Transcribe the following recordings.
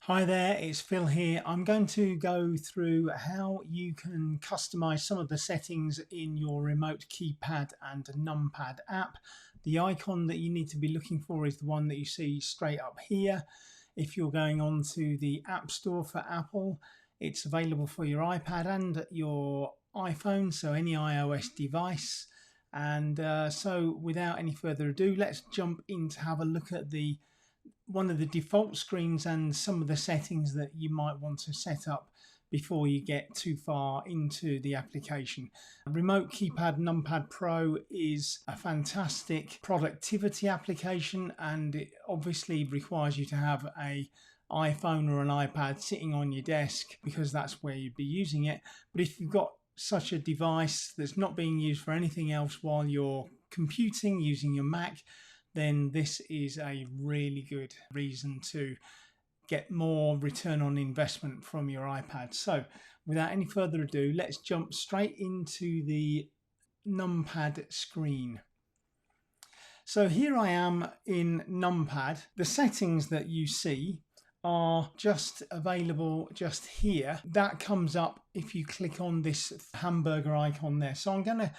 Hi there, it's Phil here. I'm going to go through how you can customize some of the settings in your remote keypad and numpad app. The icon that you need to be looking for is the one that you see straight up here. If you're going on to the App Store for Apple, it's available for your iPad and your iPhone, so any iOS device. And so without any further ado, let's jump in to have a look at one of the default screens and some of the settings that you might want to set up before you get too far into the application. Remote Keypad NumPad Pro is a fantastic productivity application, and it obviously requires you to have an iPhone or an iPad sitting on your desk because that's where you'd be using it. But if you've got such a device that's not being used for anything else while you're computing using your Mac, then this is a really good reason to get more return on investment from your iPad. So without any further ado, let's jump straight into the numpad screen. So here I am in numpad. The settings that you see are just available just here. That comes up if you click on this hamburger icon there. So if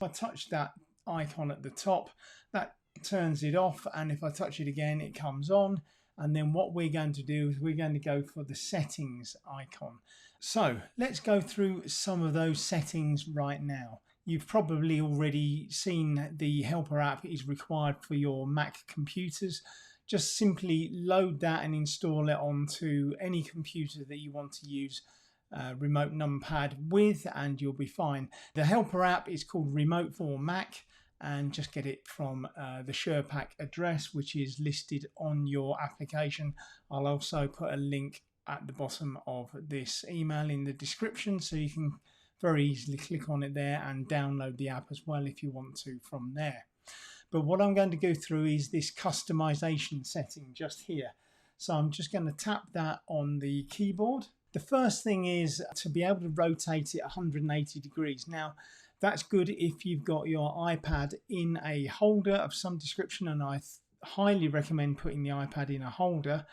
I touch that icon at the top, that turns it off, and if I touch it again it comes on. And then what we're going to do is we're going to go for the settings icon. So let's go through some of those settings right now. You've probably already seen the helper app is required for your Mac computers. Just simply load that and install it onto any computer that you want to use remote numpad with, and you'll be fine. The helper app is called Remote for Mac, and just get it from the SharePack address, which is listed on your application. I'll also put a link at the bottom of this email in the description, so you can very easily click on it there and download the app as well if you want to from there. But what I'm going to go through is this customization setting just here. So I'm just going to tap that on the keyboard. The first thing is to be able to rotate it 180 degrees. Now, that's good if you've got your iPad in a holder of some description, and I highly recommend putting the iPad in a holder.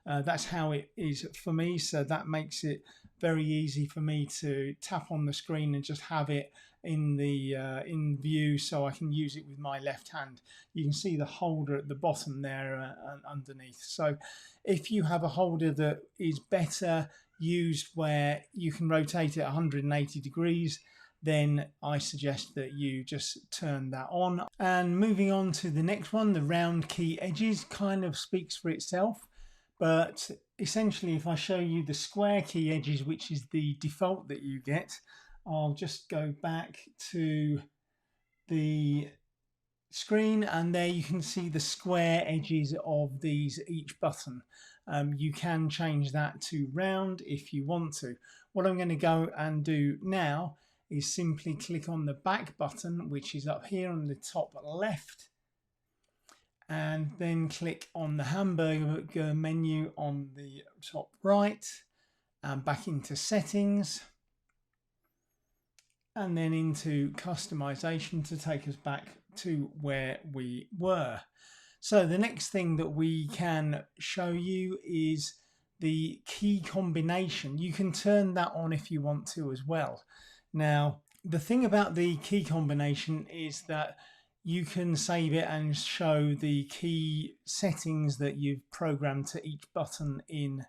That's how it is for me, so that makes it very easy for me to tap on the screen and just have it in view, so I can use it with my left hand. You can see the holder at the bottom there underneath. So if you have a holder that is better used where you can rotate it 180 degrees, then I suggest that you just turn that on. And moving on to the next one, the round key edges kind of speaks for itself. But essentially, if I show you the square key edges, which is the default that you get, I'll just go back to the screen, and there you can see the square edges of each button. You can change that to round if you want to. What I'm going to go and do now is simply click on the back button, which is up here on the top left, and then click on the hamburger menu on the top right, and back into settings, and then into customization to take us back to where we were. So the next thing that we can show you is the key combination. You can turn that on if you want to as well. Now, the thing about the key combination is that you can save it and show the key settings that you've programmed to each button in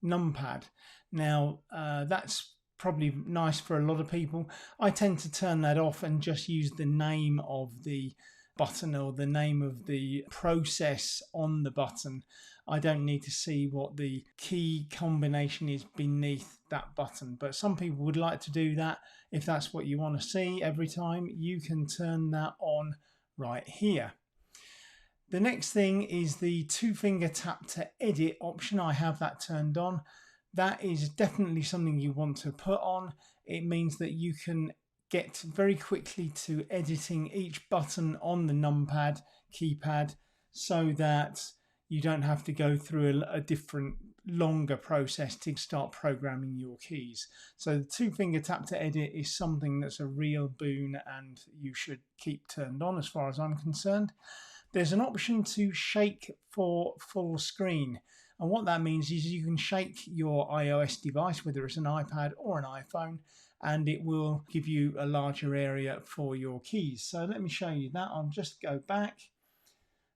numpad. Now, that's probably nice for a lot of people. I tend to turn that off and just use the name of the button or the name of the process on the button. I don't need to see what the key combination is beneath that button, but some people would like to do that. If that's what you want to see every time, you can turn that on right here. The next thing is the 2-finger tap to edit option. I have that turned on. That is definitely something you want to put on. It means that you can get very quickly to editing each button on the numpad keypad, so that you don't have to go through a different longer process to start programming your keys. So the 2-finger tap to edit is something that's a real boon, and you should keep turned on as far as I'm concerned. There's an option to shake for full screen. And what that means is you can shake your iOS device, whether it's an iPad or an iPhone, and it will give you a larger area for your keys. So let me show you that. I'll just go back.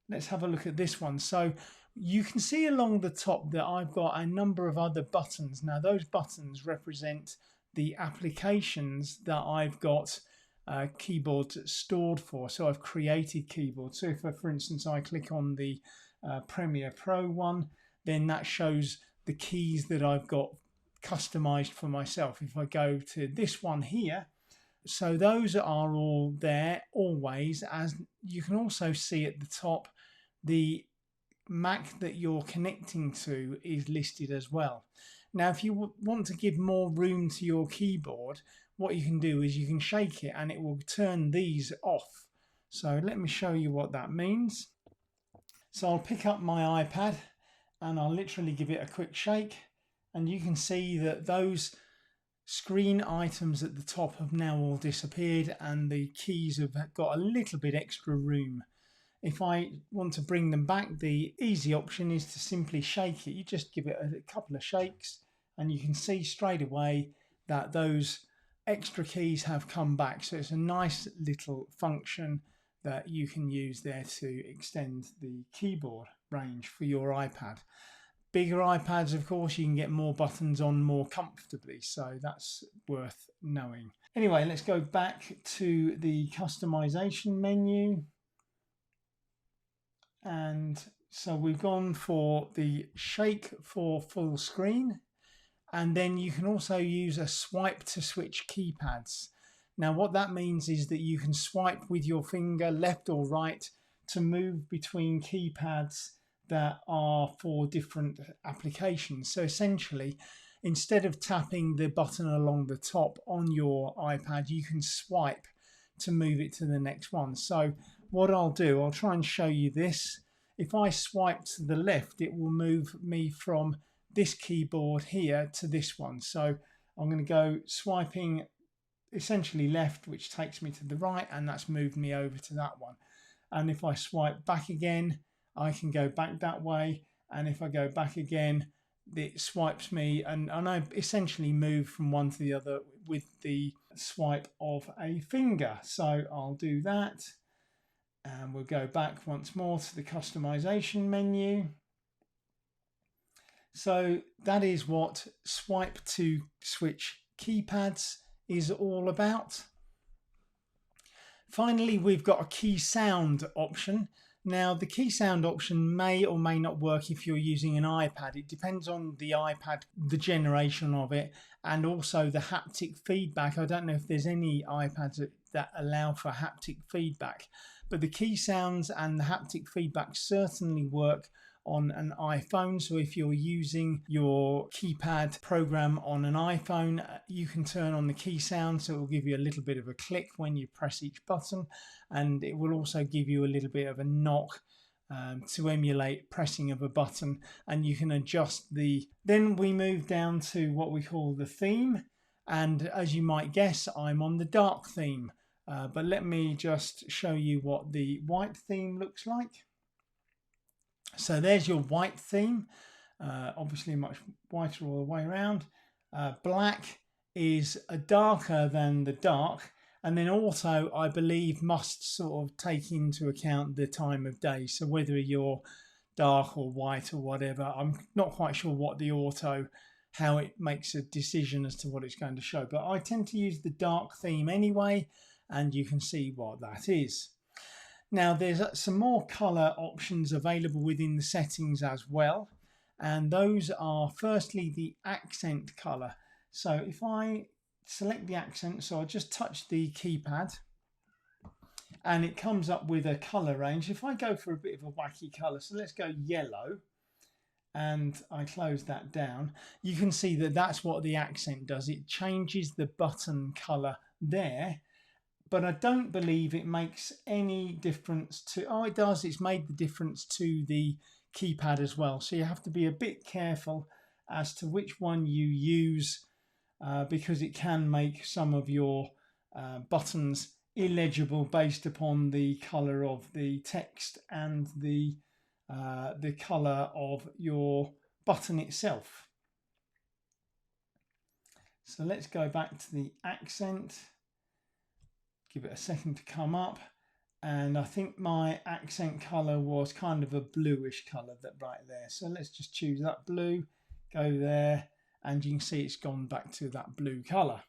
Let's have a look at this one. So you can see along the top that I've got a number of other buttons. Now those buttons represent the applications that I've got keyboards stored for. So I've created keyboards. So if, for instance, I click on the Premiere Pro one, then that shows the keys that I've got customized for myself. If I go to this one here, so those are all there always. As you can also see at the top, the Mac that you're connecting to is listed as well. Now if you want to give more room to your keyboard, what you can do is you can shake it and it will turn these off. So let me show you what that means. So I'll pick up my iPad and I'll literally give it a quick shake, and you can see that those screen items at the top have now all disappeared and the keys have got a little bit extra room. If I want to bring them back, the easy option is to simply shake it. You just give it a couple of shakes and you can see straight away that those extra keys have come back. So it's a nice little function that you can use there to extend the keyboard range for your iPad. Bigger iPads, of course, you can get more buttons on more comfortably, so that's worth knowing. Anyway, let's go back to the customization menu. And so we've gone for the shake for full screen, and then you can also use a swipe to switch keypads. Now what that means is that you can swipe with your finger left or right to move between keypads that are for different applications. So essentially, instead of tapping the button along the top on your iPad, you can swipe to move it to the next one. So what I'll do, I'll try and show you this. If I swipe to the left, it will move me from this keyboard here to this one. So I'm going to go swiping essentially left, which takes me to the right, and that's moved me over to that one. And if I swipe back again, I can go back that way, and if I go back again, it swipes me, and I essentially move from one to the other with the swipe of a finger. So I'll do that, and we'll go back once more to the customization menu. So that is what swipe to switch keypads is all about. Finally, we've got a key sound option. Now the key sound option may or may not work if you're using an iPad. It depends on the iPad, the generation of it, and also the haptic feedback. I don't know if there's any iPads that allow for haptic feedback, but the key sounds and the haptic feedback certainly work on an iPhone. So if you're using your keypad program on an iPhone, you can turn on the key sound, so it will give you a little bit of a click when you press each button, and it will also give you a little bit of a knock to emulate pressing of a button, and you can adjust the... Then we move down to what we call the theme, and as you might guess, I'm on the dark theme, but let me just show you what the white theme looks like. So there's your white theme, obviously much whiter all the way around. Black is darker than the dark, and then auto, I believe, must sort of take into account the time of day. So whether you're dark or white or whatever, I'm not quite sure what the auto, how it makes a decision as to what it's going to show. But I tend to use the dark theme anyway, and you can see what that is. Now there's some more color options available within the settings as well, and those are firstly the accent color. So if I select the accent, so I just touch the keypad and it comes up with a color range. If I go for a bit of a wacky color, so let's go yellow, and I close that down, you can see that that's what the accent does. It changes the button color there, but I don't believe it makes any difference to... Oh, it does. It's made the difference to the keypad as well. So you have to be a bit careful as to which one you use, because it can make some of your buttons illegible based upon the color of the text and the color of your button itself. So let's go back to the accent, give it a second to come up, and I think my accent color was kind of a bluish color right there. So let's just choose that blue, go there, and you can see it's gone back to that blue color.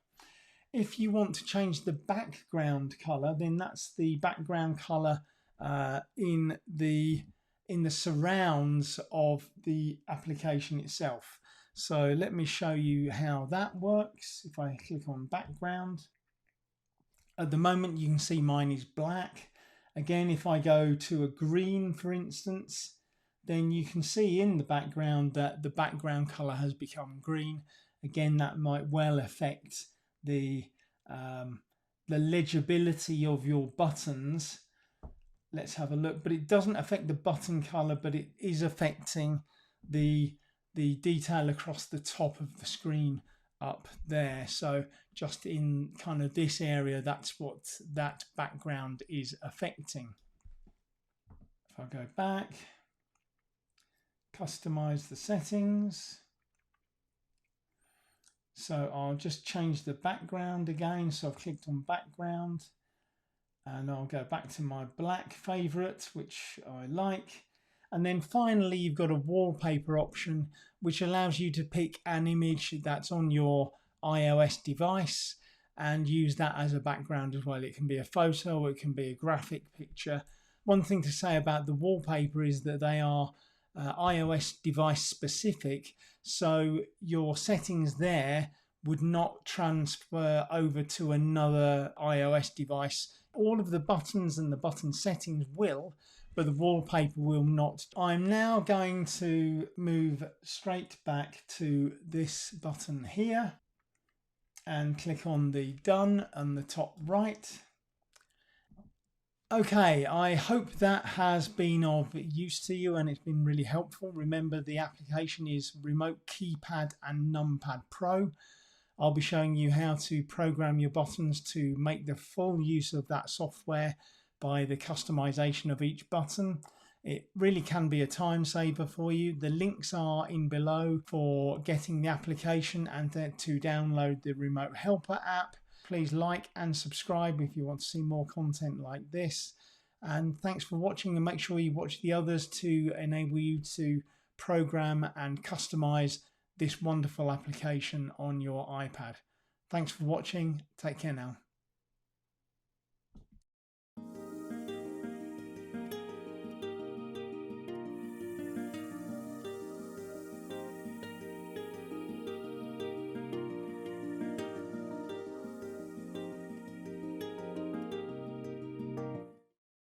If you want to change the background color, then that's the background color in the surrounds of the application itself. So let me show you how that works. If I click on background, at the moment you can see mine is black. Again, if I go to a green, for instance, then you can see in the background that the background color has become green. Again, that might well affect the legibility of your buttons. Let's have a look, but it doesn't affect the button color, but it is affecting the detail across the top of the screen up there. So just in kind of this area, that's what that background is affecting. If I go back, customize the settings. So I'll just change the background again. So I've clicked on background and I'll go back to my black favorite, which I like. And then finally, you've got a wallpaper option, which allows you to pick an image that's on your iOS device and use that as a background as well. It can be a photo or it can be a graphic picture. One thing to say about the wallpaper is that they are iOS device specific, so your settings there would not transfer over to another iOS device. All of the buttons and the button settings will, but the wallpaper will not. I'm now going to move straight back to this button here and click on the done on the top right. Okay, I hope that has been of use to you and it's been really helpful. Remember, the application is Remote KeyPad and NumPad Pro. I'll be showing you how to program your buttons to make the full use of that software by the customization of each button. It really can be a time saver for you. The links are in below for getting the application and to download the Remote Helper app. Please like and subscribe if you want to see more content like this. And thanks for watching, and make sure you watch the others to enable you to program and customize this wonderful application on your iPad. Thanks for watching. Take care now.